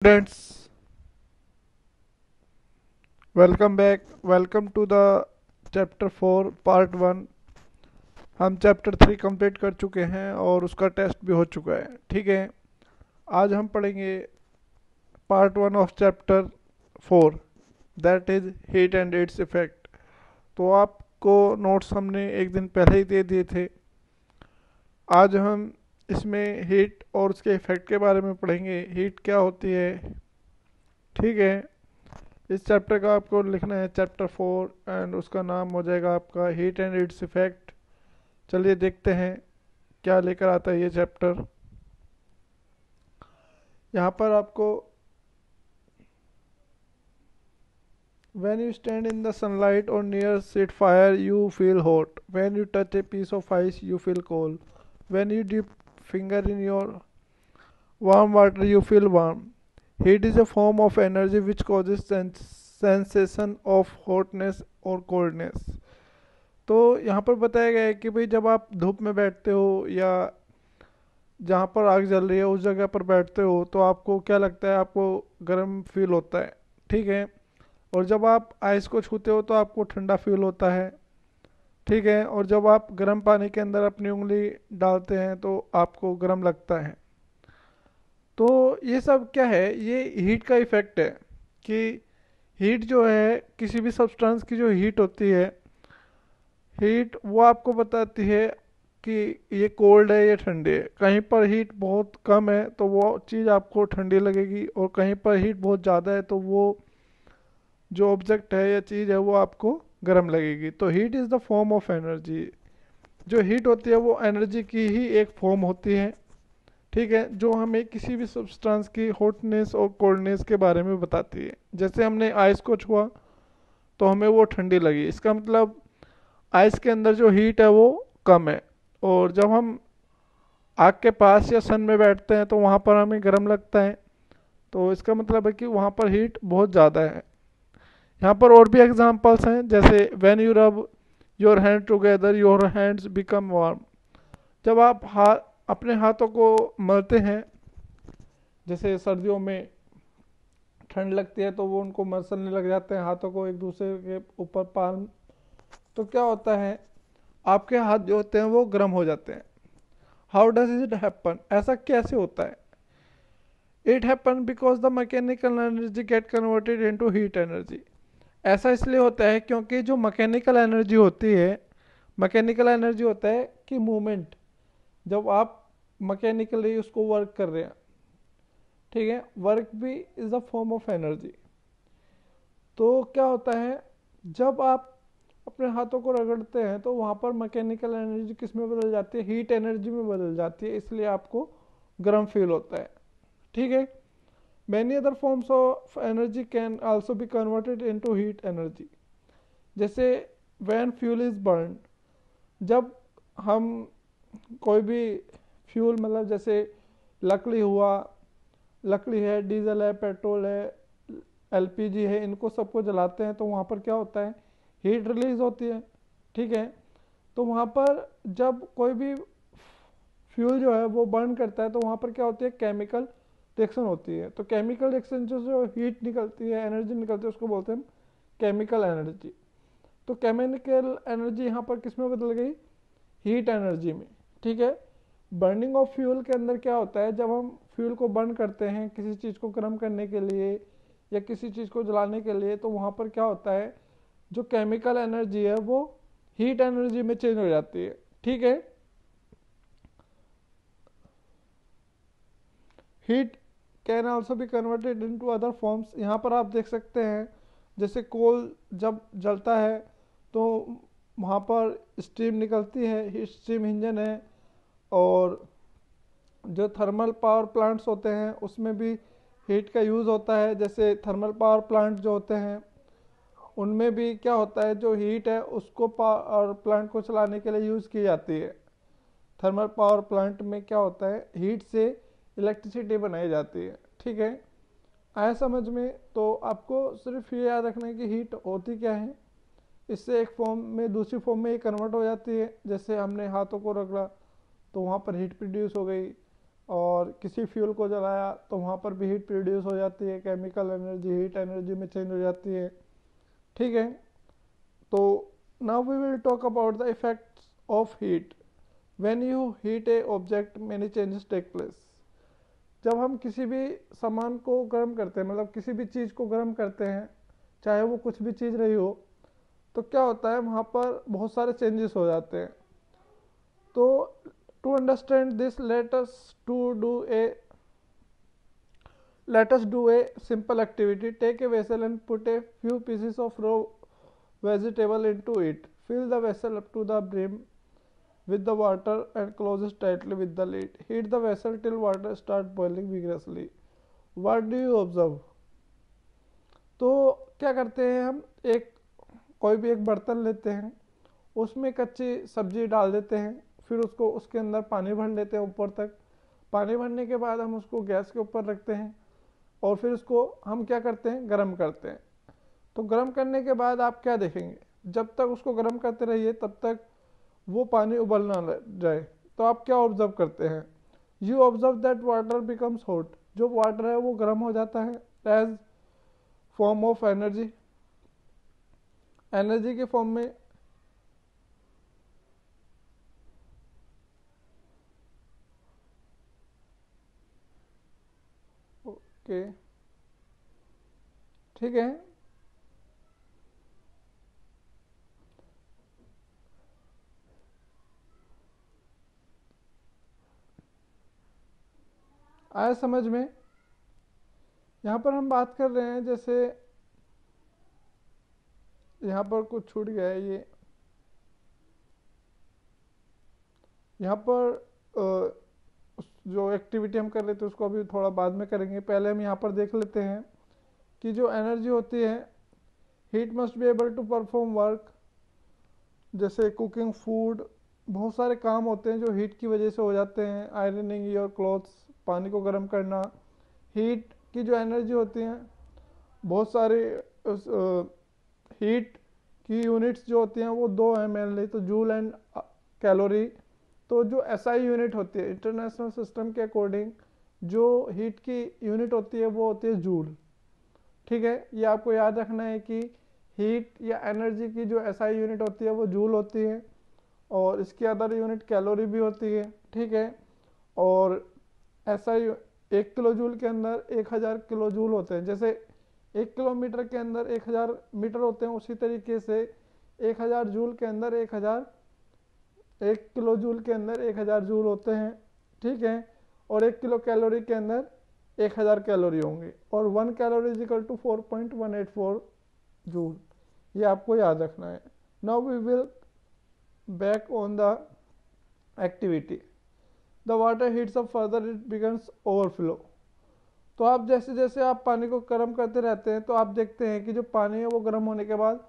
Students, welcome back. Welcome to the chapter 4 part 1. हम chapter 3 complete कर चुके हैं और उसका टेस्ट भी हो चुका है। ठीक है, आज हम पढ़ेंगे part 1 of chapter 4, that is heat and its effect. तो आपको नोट्स हमने एक दिन पहले ही दे दिए थे। आज हम इसमें हीट और उसके इफेक्ट के बारे में पढ़ेंगे। हीट क्या होती है, ठीक है। इस चैप्टर का आपको लिखना है चैप्टर 4 एंड उसका नाम हो जाएगा आपका हीट एंड इट्स इफेक्ट। चलिए देखते हैं क्या लेकर आता है ये चैप्टर। यहाँ पर आपको when you stand in the sunlight or near sit fire you feel hot, when you touch a piece of ice you feel cold, when you dip finger in your warm water you feel warm. Heat is a form of energy which causes sensation of hotness or coldness. तो यहाँ पर बताया गया है कि भाई जब आप धूप में बैठते हो या जहाँ पर आग जल रही है उस जगह पर बैठते हो तो आपको क्या लगता है, आपको गर्म फील होता है, ठीक है। और जब आप आइस को छूते हो तो आपको ठंडा फील होता है, ठीक है। और जब आप गर्म पानी के अंदर अपनी उंगली डालते हैं तो आपको गर्म लगता है। तो ये सब क्या है, ये हीट का इफेक्ट है कि हीट जो है किसी भी सब्सटेंस की जो हीट होती है, हीट वो आपको बताती है कि ये कोल्ड है ये ठंडी है। कहीं पर हीट बहुत कम है तो वो चीज़ आपको ठंडी लगेगी, और कहीं पर हीट बहुत ज़्यादा है तो वो जो ऑब्जेक्ट है या चीज़ है वो आपको गर्म लगेगी। तो heat is the form of energy. जो हीट होती है वो एनर्जी की ही एक फॉर्म होती है, ठीक है, जो हमें किसी भी सब्सटेंस की हॉटनेस और कोल्डनेस के बारे में बताती है। जैसे हमने आइस को छुआ तो हमें वो ठंडी लगी, इसका मतलब आइस के अंदर जो हीट है वो कम है। और जब हम आग के पास या सन में बैठते हैं तो वहाँ पर हमें गर्म लगता है, तो इसका मतलब है कि वहाँ पर हीट बहुत ज़्यादा है। यहाँ पर और भी एग्जांपल्स हैं, जैसे when you rub your hand together your hands become warm. जब आप हाथ अपने हाथों को मलते हैं, जैसे सर्दियों में ठंड लगती है तो वो उनको मसलने लग जाते हैं हाथों को एक दूसरे के ऊपर पाल्म, तो क्या होता है, आपके हाथ जो होते हैं वो गर्म हो जाते हैं। हाउ डज इट हैपन, ऐसा कैसे होता है? It happen because the mechanical energy get converted into heat energy. ऐसा इसलिए होता है क्योंकि जो मैकेनिकल एनर्जी होती है, मैकेनिकल एनर्जी होता है कि मूवमेंट, जब आप मैकेनिकली उसको वर्क कर रहे हैं, ठीक है, वर्क भी is a form of energy. तो क्या होता है, जब आप अपने हाथों को रगड़ते हैं तो वहाँ पर मैकेनिकल एनर्जी किस में बदल जाती है, हीट एनर्जी में बदल जाती है, इसलिए आपको गर्म फील होता है, ठीक है। Many other forms of energy can also be converted into heat energy. जैसे व्हेन फ्यूल इज बर्न, जब हम कोई भी फ्यूल, मतलब जैसे लकड़ी हुआ, लकड़ी है, डीजल है, पेट्रोल है, एलपीजी है, इनको सबको जलाते हैं तो वहाँ पर क्या होता है, हीट रिलीज होती है, ठीक है। तो वहाँ पर जब कोई भी फ्यूल जो है वो बर्न करता है तो वहाँ पर क्या होती है, केमिकल रिएक्शन होती है। तो केमिकल रिएक्शन जो हीट निकलती है, एनर्जी निकलती है, उसको बोलते हैं केमिकल एनर्जी। तो केमिकल एनर्जी यहाँ पर किस में बदल गई, हीट एनर्जी में, ठीक है। बर्निंग ऑफ फ्यूल के अंदर क्या होता है, जब हम फ्यूल को बर्न करते हैं किसी चीज़ को गर्म करने के लिए या किसी चीज़ को जलाने के लिए, तो वहाँ पर क्या होता है, जो केमिकल एनर्जी है वो हीट एनर्जी में चेंज हो जाती है, ठीक है। Heat can also be converted into other forms. यहाँ पर आप देख सकते हैं, जैसे कोल जब जलता है तो वहाँ पर स्टीम निकलती है, हीट स्टीम इंजन है। और जो थर्मल पावर प्लांट्स होते हैं उसमें भी हीट का यूज़ होता है। जैसे थर्मल पावर प्लांट जो होते हैं उनमें भी क्या होता है, जो हीट है उसको पावर प्लांट को चलाने के लिए यूज़ की जाती है। थर्मल पावर प्लांट में क्या होता है, हीट से इलेक्ट्रिसिटी बनाई जाती है, ठीक है। आया समझ में? तो आपको सिर्फ ये याद रखना है कि हीट होती क्या है, इससे एक फॉर्म में दूसरी फॉर्म में ये कन्वर्ट हो जाती है। जैसे हमने हाथों को रगड़ा तो वहाँ पर हीट प्रोड्यूस हो गई, और किसी फ्यूल को जलाया तो वहाँ पर भी हीट प्रोड्यूस हो जाती है, केमिकल एनर्जी हीट एनर्जी में चेंज हो जाती है। ठीक है, तो now we will talk about the effects of heat. When you heat a object many changes take place. जब हम किसी भी सामान को गर्म करते हैं, मतलब किसी भी चीज़ को गर्म करते हैं, चाहे वो कुछ भी चीज़ रही हो, तो क्या होता है वहाँ पर बहुत सारे चेंजेस हो जाते हैं। तो to understand this let us do a simple activity. Take a vessel and put a few pieces of raw vegetable into it. Fill the vessel up to the brim with the water and close it tightly with the lid. Heat the vessel till water starts boiling vigorously. What do you observe? तो क्या करते हैं हम, कोई भी एक बर्तन लेते हैं, उसमें कच्ची सब्जी डाल देते हैं, फिर उसको उसके अंदर पानी भर लेते हैं ऊपर तक। पानी भरने के बाद हम उसको गैस के ऊपर रखते हैं और फिर उसको हम क्या करते हैं, गर्म करते हैं। तो गर्म करने के बाद आप क्या देखेंगे, जब तक उसको गर्म करते रहिए तब तक वो पानी उबल ना जाए। तो आप क्या ऑब्जर्व करते हैं, you observe that water becomes hot. जो वाटर है वो गर्म हो जाता है as form of energy, energy के फॉर्म में। ओके, ठीक है। आया समझ में? यहाँ पर हम बात कर रहे हैं, जैसे यहाँ पर कुछ छूट गया है, ये यहाँ पर जो एक्टिविटी हम कर रहे थे उसको अभी थोड़ा बाद में करेंगे। पहले हम यहाँ पर देख लेते हैं कि जो एनर्जी होती है, heat must be able to perform work, जैसे कुकिंग फूड, बहुत सारे काम होते हैं जो हीट की वजह से हो जाते हैं। आयरनिंग योर क्लॉथ्स, पानी को गर्म करना। हीट की जो एनर्जी होती है, बहुत सारे हीट की यूनिट्स जो होती हैं वो दो हैं मेनली, तो जूल एंड कैलोरी। तो जो एसआई यूनिट होती है इंटरनेशनल सिस्टम के अकॉर्डिंग, जो हीट की यूनिट होती है वो होती है जूल। ठीक है, ये आपको याद रखना है कि हीट या एनर्जी की जो एसआई यूनिट होती है वो जूल होती है, और इसकी अदर यूनिट कैलोरी भी होती है। ठीक है, और एसआई 1 किलो जूल के अंदर 1000 किलो जूल होते हैं। जैसे 1 किलोमीटर के अंदर 1000 मीटर होते हैं, उसी तरीके से 1000 जूल के अंदर 1 किलो जूल के अंदर 1000 जूल होते हैं। ठीक है, और 1 किलो कैलोरी के अंदर 1000 कैलोरी होंगे, और 1 calorie is equal to 4.184 joule. ये आपको याद रखना है। Now we will back on the activity. The water heats up further, it begins overflow. तो आप जैसे जैसे आप पानी को गर्म करते रहते हैं तो आप देखते हैं कि जो पानी है वो गर्म होने के बाद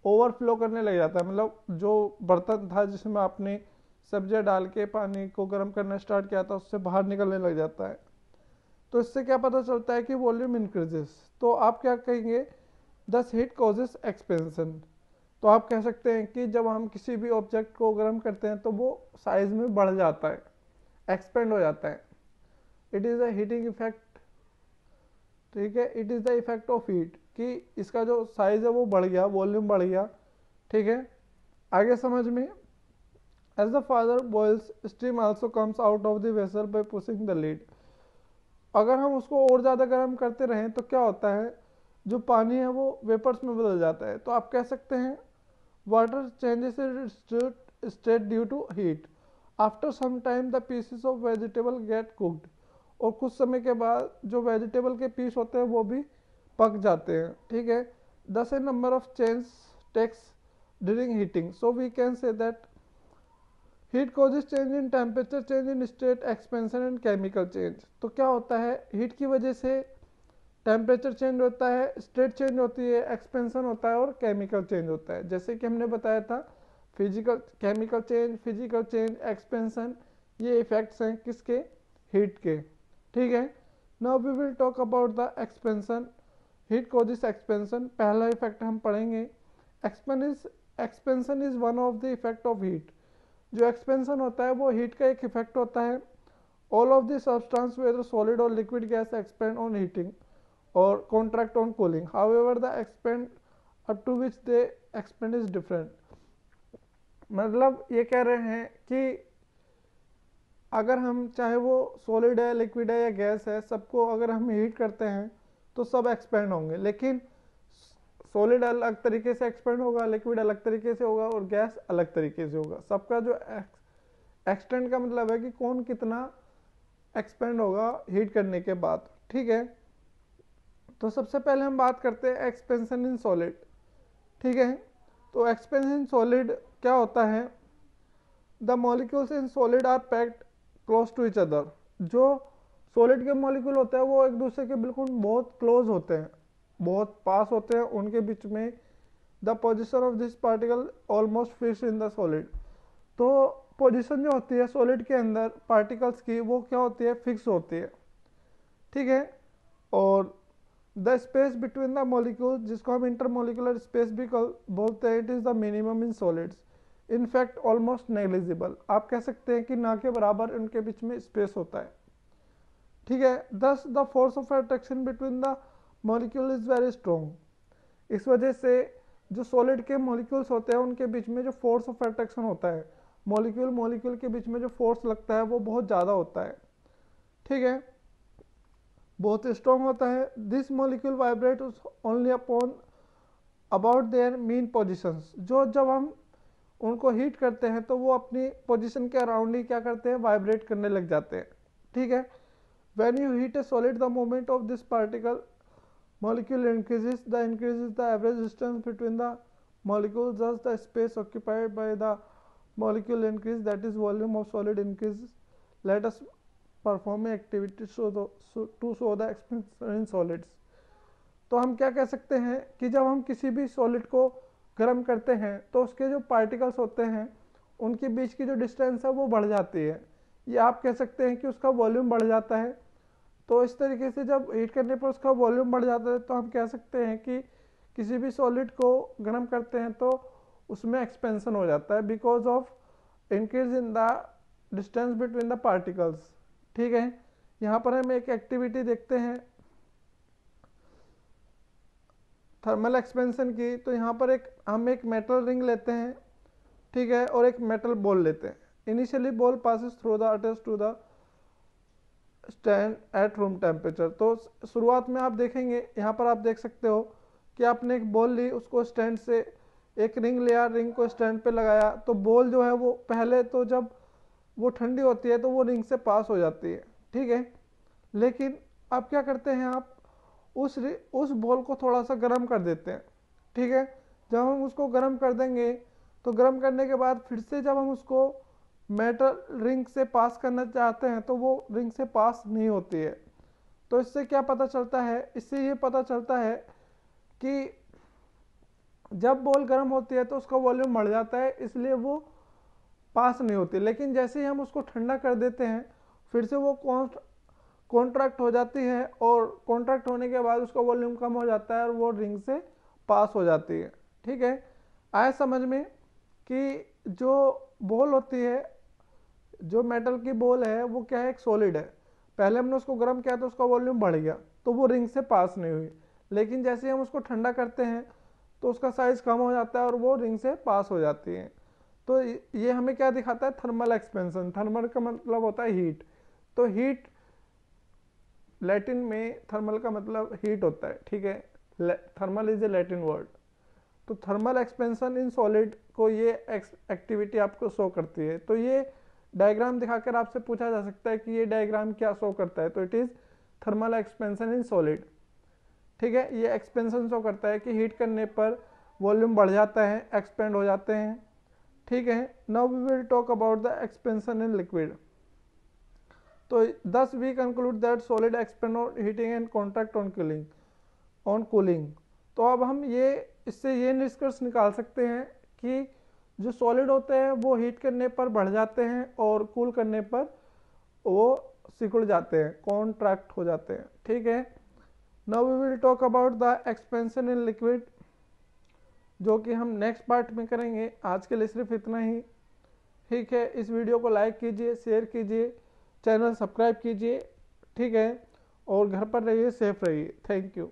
ओवरफ्लो करने लग जाता है। मतलब जो बर्तन था जिसमें आपने सब्जियां डाल के पानी को गर्म करना स्टार्ट किया था, उससे बाहर निकलने लग जाता है। तो इससे क्या पता चलता है कि वॉल्यूम इंक्रीजेस। तो आप क्या कहेंगे, दस हीट कॉजेस एक्सपेंशन। तो आप कह सकते हैं कि जब हम किसी भी ऑब्जेक्ट को गर्म करते हैं तो वो साइज में बढ़ जाता है, एक्सपेंड हो जाता है। It is a heating effect. ठीक है, it is the effect of heat, कि इसका जो साइज है वो बढ़ गया, वॉल्यूम बढ़ गया। ठीक है, आगे समझ में। As the father boils, steam also comes out of the vessel by pushing the lid. अगर हम उसको और ज़्यादा गर्म करते रहें तो क्या होता है, जो पानी है वो वेपर्स में बदल जाता है। तो आप कह सकते हैं water changes its state due to heat. After some time the pieces of vegetable get cooked. और कुछ समय के बाद जो वेजिटेबल के पीस होते हैं वो भी पक जाते हैं। ठीक है, thus a number of change takes during heating, so we can say that heat causes change in temperature, change in state expansion and chemical change. तो क्या होता है, हीट की वजह से टेम्परेचर चेंज होता है, स्टेट चेंज होती है, एक्सपेंशन होता है और केमिकल चेंज होता है। जैसे कि हमने बताया था, physical chemical change, physical change, expansion, ये इफेक्ट्स हैं किसके, हीट के। ठीक है, now we will talk about the expansion. Heat causes expansion, पहला इफेक्ट हम पढ़ेंगे। Expansion is one of the effect of heat. जो एक्सपेंशन होता है वो हीट का एक इफेक्ट होता है, All of the substance, whether solid or liquid gas, expand on heating or contract on cooling. However, the expand up to which they expand is different. मतलब ये कह रहे हैं कि अगर हम चाहे वो सॉलिड है, लिक्विड है या गैस है, सबको अगर हम हीट करते हैं तो सब एक्सपेंड होंगे, लेकिन सॉलिड अलग तरीके से एक्सपेंड होगा, लिक्विड अलग तरीके से होगा और गैस अलग तरीके से होगा। सबका जो एक्सटेंड का मतलब है कि कौन कितना एक्सपेंड होगा हीट करने के बाद। ठीक है, तो सबसे पहले हम बात करते हैं एक्सपेंशन इन सॉलिड। ठीक है, तो एक्सपेंशन इन सॉलिड क्या होता है? The molecules in solid are packed close to each other. जो सॉलिड के मॉलिक्यूल होते हैं वो एक दूसरे के बिल्कुल बहुत क्लोज होते हैं, बहुत पास होते हैं, उनके बीच में the position of this particle almost fix in the solid. तो पोजीशन जो होती है सॉलिड के अंदर पार्टिकल्स की वो क्या होती है? फिक्स होती है। ठीक है, और the space between the molecule, जिसको हम इंटरमोलिकुलर स्पेस भी बोलते हैं, it is the minimum in solids, in fact almost negligible. आप कह सकते हैं कि ना के बराबर उनके बीच में स्पेस होता है। ठीक है, दस the force of attraction between the molecule is very strong. इस वजह से जो सॉलिड के मॉलिक्यूल्स होते हैं उनके बीच में जो फोर्स ऑफ अट्रैक्शन होता है, मॉलिक्यूल के बीच में जो फोर्स लगता है वो बहुत ज़्यादा होता है। ठीक है, बहुत स्ट्रॉन्ग होता है। This molecule vibrate only upon about their mean positions. जो जब हम उनको हीट करते हैं तो वो अपनी पोजीशन के अराउंड ही क्या करते हैं? वाइब्रेट करने लग जाते हैं। ठीक है, when you heat A solid the moment of this particle molecule increases, the increases the average distance between the molecules, thus the space occupied by the molecule increase, that is volume of solid increases. Let us perform an activity to show the expansion in solids. तो हम क्या कह सकते हैं कि जब हम किसी भी सॉलिड को गर्म करते हैं तो उसके जो पार्टिकल्स होते हैं उनके बीच की जो डिस्टेंस है वो बढ़ जाती है, या आप कह सकते हैं कि उसका वॉल्यूम बढ़ जाता है। तो इस तरीके से जब हीट करने पर उसका वॉल्यूम बढ़ जाता है तो हम कह सकते हैं कि किसी भी सॉलिड को गर्म करते हैं तो उसमें एक्सपेंशन हो जाता है because of increase in the distance between the particles. ठीक है, यहाँ पर हम एक एक्टिविटी देखते हैं थर्मल एक्सपेंशन की। तो यहाँ पर हम एक मेटल रिंग लेते हैं, ठीक है, और एक मेटल बॉल लेते हैं। Initially ball passes through the attach to the stand at room temperature. तो शुरुआत में आप देखेंगे, यहाँ पर आप देख सकते हो कि आपने एक बॉल ली, उसको स्टैंड से एक रिंग लिया, रिंग को स्टैंड पे लगाया, तो बॉल जो है वो पहले तो जब वो ठंडी होती है तो वो रिंग से पास हो जाती है। ठीक है, लेकिन अब क्या करते हैं, आप उस बॉल को थोड़ा सा गर्म कर देते हैं। ठीक है, जब हम उसको गर्म कर देंगे तो गर्म करने के बाद फिर से जब हम उसको मेटल रिंग से पास करना चाहते हैं तो वो रिंग से पास नहीं होती है। तो इससे क्या पता चलता है? इससे ये पता चलता है कि जब बॉल गर्म होती है तो उसका वॉल्यूम बढ़ जाता है, इसलिए वो पास नहीं होती। लेकिन जैसे ही हम उसको ठंडा कर देते हैं फिर से वो कॉन्ट्रैक्ट हो जाती है, और कॉन्ट्रैक्ट होने के बाद उसका वॉल्यूम कम हो जाता है और वो रिंग से पास हो जाती है। ठीक है, आया समझ में कि जो बॉल होती है, जो मेटल की बॉल है वो क्या है? एक सॉलिड है। पहले हमने उसको गर्म किया तो उसका वॉल्यूम बढ़ गया तो वो रिंग से पास नहीं हुई, लेकिन जैसे हम उसको ठंडा करते हैं तो उसका साइज कम हो जाता है और वो रिंग से पास हो जाती है। तो ये हमें क्या दिखाता है? Thermal expansion. थर्मल का मतलब होता है हीट। तो हीट लैटिन में थर्मल का मतलब हीट होता है। ठीक है, thermal is a Latin word. तो थर्मल एक्सपेंशन इन सॉलिड को ये एक्टिविटी आपको शो करती है। तो ये डायग्राम दिखाकर आपसे पूछा जा सकता है कि ये डायग्राम क्या शो करता है? तो it is thermal expansion in solid. ठीक है, ये एक्सपेंशन शो करता है कि हीट करने पर वॉल्यूम बढ़ जाता है, एक्सपेंड हो जाते हैं। ठीक है, now we will talk about the expansion in liquid. तो thus we conclude that solid expand on heating and contract on cooling। तो अब हम इससे ये निष्कर्ष निकाल सकते हैं कि जो सॉलिड होते हैं वो हीट करने पर बढ़ जाते हैं और कूल करने पर वो सिकुड़ जाते हैं, कॉन्ट्रैक्ट हो जाते हैं। ठीक है, now we will talk about the expansion in liquid, जो कि हम नेक्स्ट पार्ट में करेंगे। आज के लिए सिर्फ इतना ही। ठीक है, इस वीडियो को लाइक कीजिए, शेयर कीजिए, चैनल सब्सक्राइब कीजिए, ठीक है, और घर पर रहिए, सेफ रहिए। Thank you.